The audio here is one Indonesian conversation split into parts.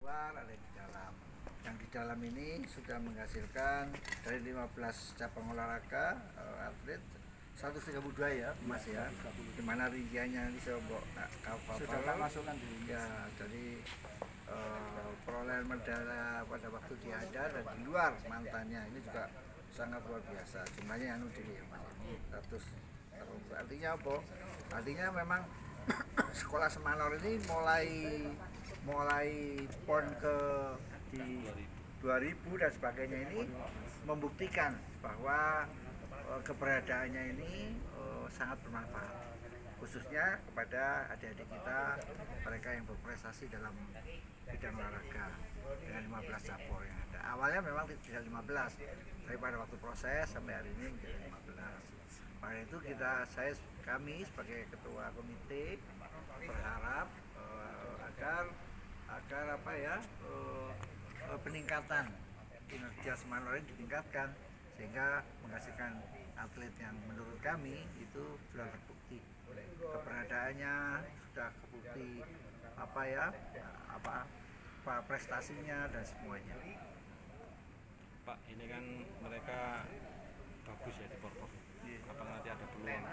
luar, ada di dalam. Yang di dalam ini sudah menghasilkan dari 15 cabang olahraga atlet 132 ya Mas ya, dimana rinciannya nanti saya bawa sudah tak masukkan di ya. Jadi perolehan medali pada waktu di ada dan di luar mantannya ini juga sangat luar biasa, jumlahnya yang diri ya Mas, 100. Artinya apa? Artinya memang sekolah Semanor ini mulai pon ke di 2000 dan sebagainya ini membuktikan bahwa keberadaannya ini sangat bermanfaat, khususnya kepada adik-adik kita, mereka yang berprestasi dalam bidang olahraga dengan 15 cabur yang ada. Awalnya memang tidak 15, tapi pada waktu proses sampai hari ini menjadi 15. Maka itu kami sebagai ketua komite berharap agar peningkatan kinerja Semanor ini ditingkatkan sehingga menghasilkan atlet yang menurut kami itu sudah terbukti keberadaannya, sudah terbukti prestasinya dan semuanya. Pak, ini kan mereka bagus ya di Porprov. Apakah nanti ada peluang?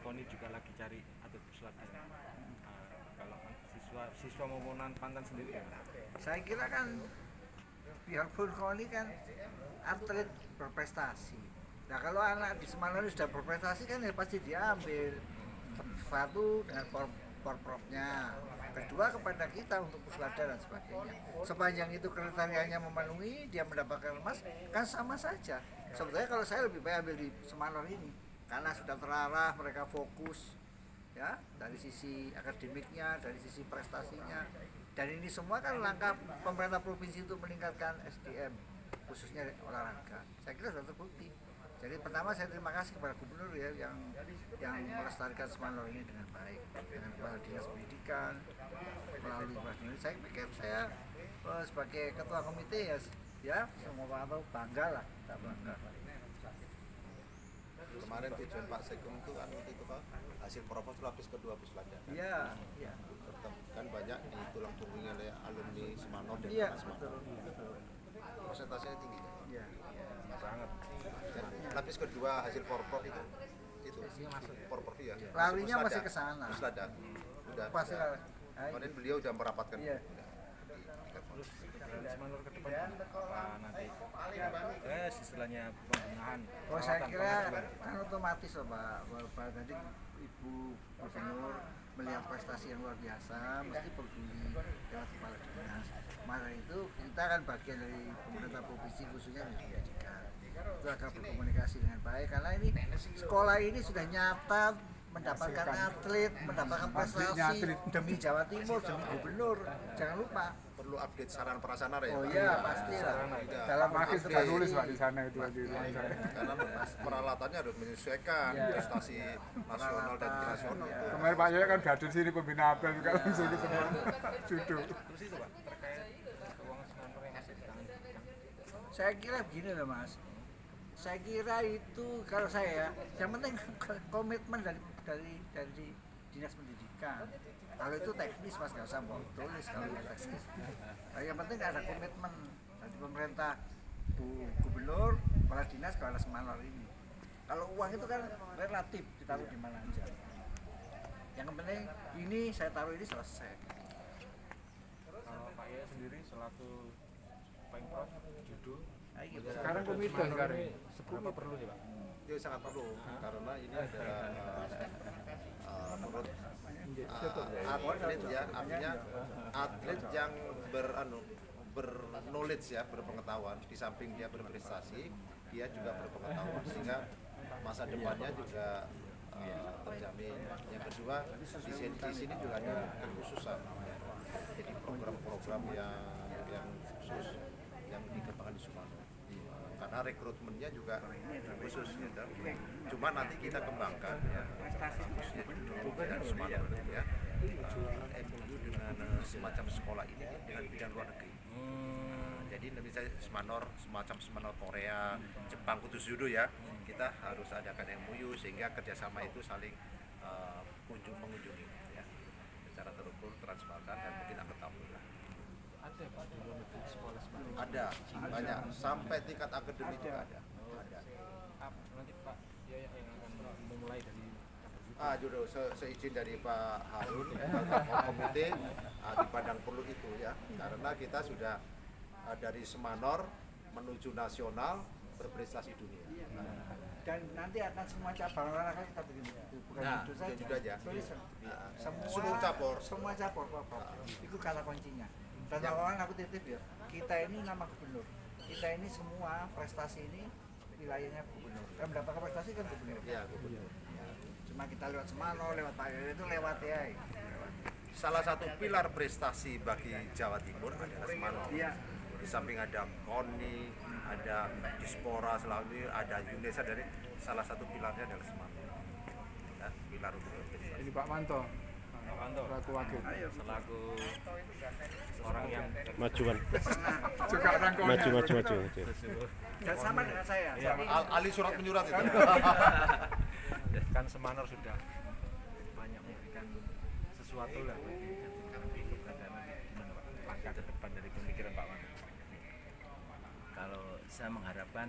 Koni juga lagi cari atlet pesulatan. Kalau siswa maupun Pantan sendiri ya? Saya kira kan biarpun Koni kan atlet berprestasi. Nah kalau anak di Semanor sudah berprestasi kan ya pasti diambil. Satu dengan Porprovnya, kedua kepada kita untuk puslada dan sebagainya. Sepanjang itu kriterianya memenuhi, dia mendapatkan emas, kan sama saja. Sebetulnya kalau saya lebih baik ambil di Semanor ini karena sudah terarah, mereka fokus ya dari sisi akademiknya, dari sisi prestasinya, dan ini semua kan langkah pemerintah provinsi untuk meningkatkan SDM khususnya olahraga. Saya kira sudah terbukti. Jadi pertama saya terima kasih kepada gubernur ya yang melestarikan Semanor ini dengan baik, dengan kepala dinas pendidikan melalui Dinas. Saya pikir saya sebagai ketua komite ya semua tahu bangga lah, tak bangga. Kemarin tujuan Pak Sekung itu kan hasil Porprov lapis kedua puslada kan? Iya, iya. Kan banyak di tulang punggungnya oleh alumni Semanor dan Iya, Semanor. betul. Persentasenya tinggi. Iya. Sangat. Dan lapis kedua hasil Porprov itu Porprov ya. Larinya masih ke sana. Puslada. Udah. Pasti lah. Kemarin beliau udah merapatkan. Iya. Terus Semanor ke depan apa nanti? Istilahnya pembenahan. Oh saya kira kan otomatis loh Pak. Tadi Ibu Gubernur melihat prestasi yang luar biasa, mesti peduli lewat kepala dinas. Maka itu kita kan bagian dari pemerintah provinsi khususnya di pendidikan. Itu akan berkomunikasi dengan baik karena ini sekolah ini sudah nyata mendapatkan atlet, mendapatkan prestasi demi Jawa Timur, demi gubernur. Jangan lupa. Perlu update sarana prasarana ya. Oh iya pasti lah. dalam makin sudah nulis Pak di sana itu di ruang saya. Karena peralatannya harus menyesuaikan prestasi nasional dan internasional. Kemarin Pak Yoyo kan hadir sini pembina apel juga langsung ke semua judo. Terus itu Pak, terkait keuangan Semanor yang masih di tangan. Saya kira begini loh Mas. Saya kira itu kalau saya ya, yang penting komitmen dari dinas pendidikan. Kalau itu teknis Mas nggak usah mau tulis kalau itu teknis. Nah, yang penting ada komitmen dari pemerintah, Bu Gubernur, kepala dinas, kepala Semanor ini. Kalau uang itu kan relatif ditaruh di mana aja. Yang penting ini saya taruh ini selesai. Kalau Pak Yoyo sendiri selaku Pemprov judo, Sekarang komite sekarang. seberapa perlu sih Pak? Itu sangat perlu karena ini adalah menurut atlet ya, artinya atlet yang berknowledge ya, berpengetahuan, di samping dia berprestasi, dia juga berpengetahuan sehingga masa depannya juga terjamin. Yang kedua di sini juga ada kekhususan, jadi program-program yang khusus yang dikembangkan di Semanor. Karena rekrutmennya juga khusus gitu. Cuma nanti kita kembangkan ya khususnya dan Semanor ya MOU dengan semacam sekolah ini dengan bidang luar negeri. Jadi misalnya semacam Semanor Korea, Jepang khusus judo ya, kita harus adakan MOU sehingga kerjasama itu saling mengunjungi ya secara terukur, transparan dan mungkin akuntabel. Ada Pak les-les Pak? Ada banyak sampai tingkat akademik juga ada. Nanti Pak Yaya yang akan memulai dari Jodoh seizin dari Pak Harun, Pak Komite, dipandang perlu itu ya, karena kita sudah dari Semanor menuju nasional berprestasi dunia. Dan nanti akan semua cabang olahraga kita bikin buku, bukan Nah, itu itu saja. aja. Tulisan. Semua cabur. Semua cabur, Pak. Itu kata kuncinya. Dan kawan aku titip ya, kita ini nama gubernur. Kita ini semua prestasi ini wilayahnya gubernur. Kan mendapatkan prestasi kan gubernur. Ya, gubernur. Cuma kita lewat Semano, lewat Pak Yoyo itu lewat ya. Salah satu pilar prestasi bagi Jawa Timur adalah Semanor. Iya. Di samping ada KONI, ada Dispora selalu ada UNESA, dari salah satu pilarnya adalah Semanor. Ya, pilar untuk berprestasi. Ini Pak Manto, Pak Wanto selaku wakil. selaku orang yang Majuan. Juga rangkauannya. Maju. Dan sama dengan saya. Iya, Jadi, Ali surat menyurat itu. kan Semanor sudah banyak memberikan sesuatu lah bagi keberadaan gimana Pak langkah ke depan dari pemikiran Pak Wanto. Kalau saya mengharapkan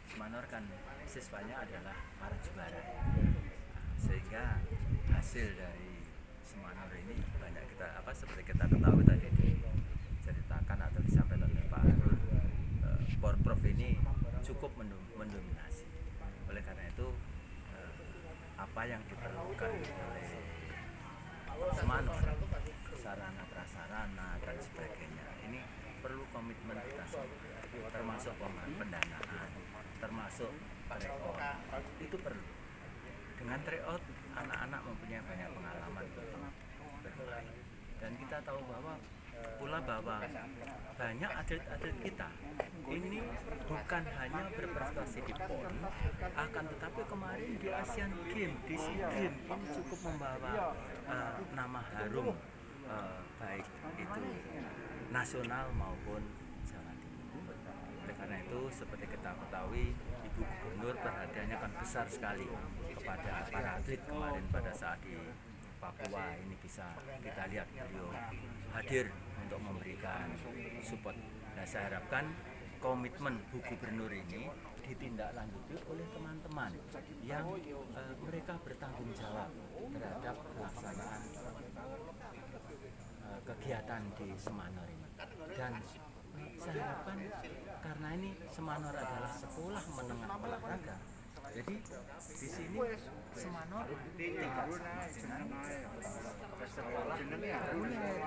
Semanor kan siswanya adalah para juara. Sehingga hasil dari Semanor ini banyak kita seperti kita ketahui tadi diceritakan atau disampaikan oleh Pak Harun, Porprov ini cukup mendominasi. Oleh karena itu apa yang diperlukan oleh Semanor, sarana prasarana dan sebagainya ini perlu komitmen kita semua, termasuk pendanaan, termasuk tryout, itu perlu. Dengan tryout anak-anak mempunyai banyak pengalaman bermain, dan kita tahu bahwa banyak atlet-atlet kita ini bukan hanya berprestasi di PON, akan tetapi kemarin di Asian Games, di SEA Games ini cukup membawa nama harum, baik itu nasional maupun Jawa Timur. Oleh karena itu, seperti kita ketahui, Ibu Gubernur perhatiannya kan besar sekali kepada para atlet kemarin pada saat di Papua ini bisa kita lihat beliau hadir untuk memberikan support. Nah, saya harapkan komitmen Bu Gubernur ini ditindaklanjuti oleh teman-teman yang mereka bertanggung jawab terhadap pelaksanaan kegiatan di Semanor ini. Dan saya harapkan karena ini Semanor adalah sekolah menengah olahraga, jadi di sini Semanor tidak sama dengan sekolah reguler.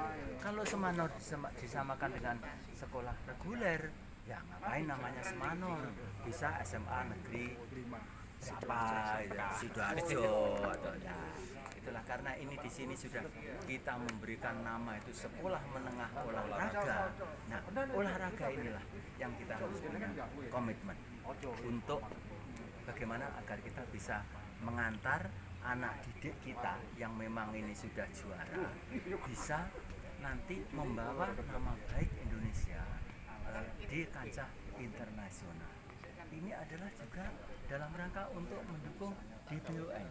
Kalau Semanor disamakan dengan sekolah reguler, ya ngapain namanya Semanor? Bisa SMA Negeri 5 apa Sidoarjo atau ya. Itulah karena ini di sini sudah kita memberikan nama itu sekolah menengah olahraga. Nah, olahraga inilah yang kita harus punya komitmen untuk bagaimana agar kita bisa mengantar anak didik kita yang memang ini sudah juara bisa nanti membawa nama baik Indonesia di kancah internasional. Ini adalah juga dalam rangka untuk mendukung DBON,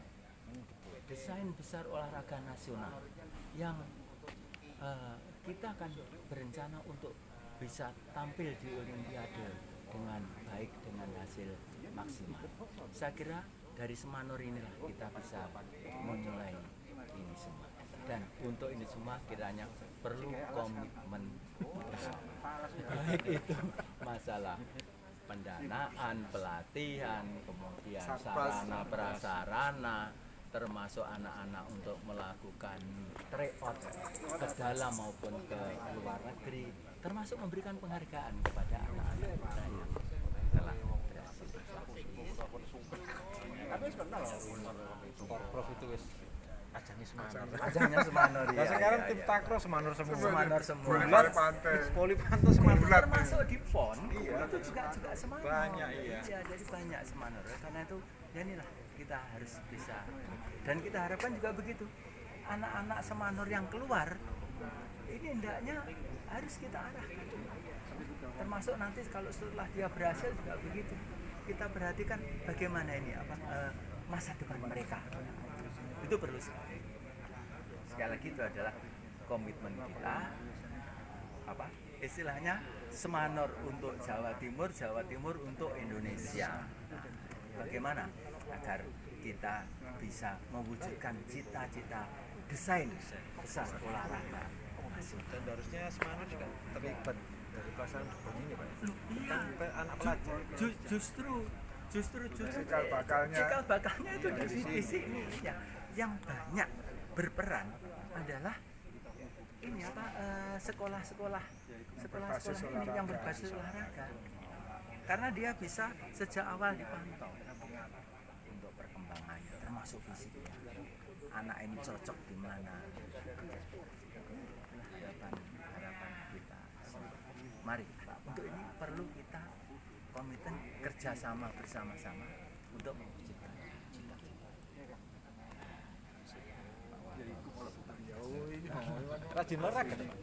Desain Besar Olahraga Nasional, yang kita akan berencana untuk bisa tampil di Olimpiade dengan baik, dengan hasil maksimal. Saya kira dari Semanor inilah kita bisa memulai ini semua. Dan untuk ini semua kiranya perlu komitmen bersama. Baik itu masalah pendanaan, pelatihan, kemudian sarana prasarana, termasuk anak-anak untuk melakukan tryout ke dalam maupun ke luar negeri, termasuk memberikan penghargaan kepada anak-anak kita yang telah berhasil. Porprov itu wis ajangnya Semanor. Ajangnya Semanor ya. Nah, sekarang ya, tim ya. takro Semanor semua. Semanor semua. Bulat pantai. Poli Panto Semanor. Termasuk di PON itu juga Semanor. Banyak, iya. Jadi banyak Semanor. Karena itu ya inilah kita harus bisa, dan kita harapkan juga begitu anak-anak Semanor yang keluar ini hendaknya harus kita arahkan, termasuk nanti kalau setelah dia berhasil juga begitu kita perhatikan bagaimana ini masa depan mereka. Itu perlu sekali lagi, itu adalah komitmen kita apa istilahnya Semanor untuk Jawa Timur untuk Indonesia. Nah, bagaimana agar kita bisa mewujudkan cita-cita desain besar olahraga nasional? Dan harusnya Semanur juga terlibat dari pelaksanaan debat ini Pak. Iya, Anak pelajar. justru Cikal bakalnya. cikal bakalnya itu di sini ya. Yang banyak berperan adalah ini apa sekolah-sekolah ini yang berbasis olahraga, karena dia bisa sejak awal dipantau untuk perkembangannya termasuk fisiknya, anak ini cocok di mana. Harapan kita, mari untuk ini perlu kita komitmen kerjasama bersama-sama untuk mewujudkan cita-cita. Rajin olahraga Pak.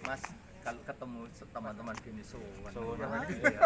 Mas, kalau ketemu teman-teman gini sowan. Sowan. Iya.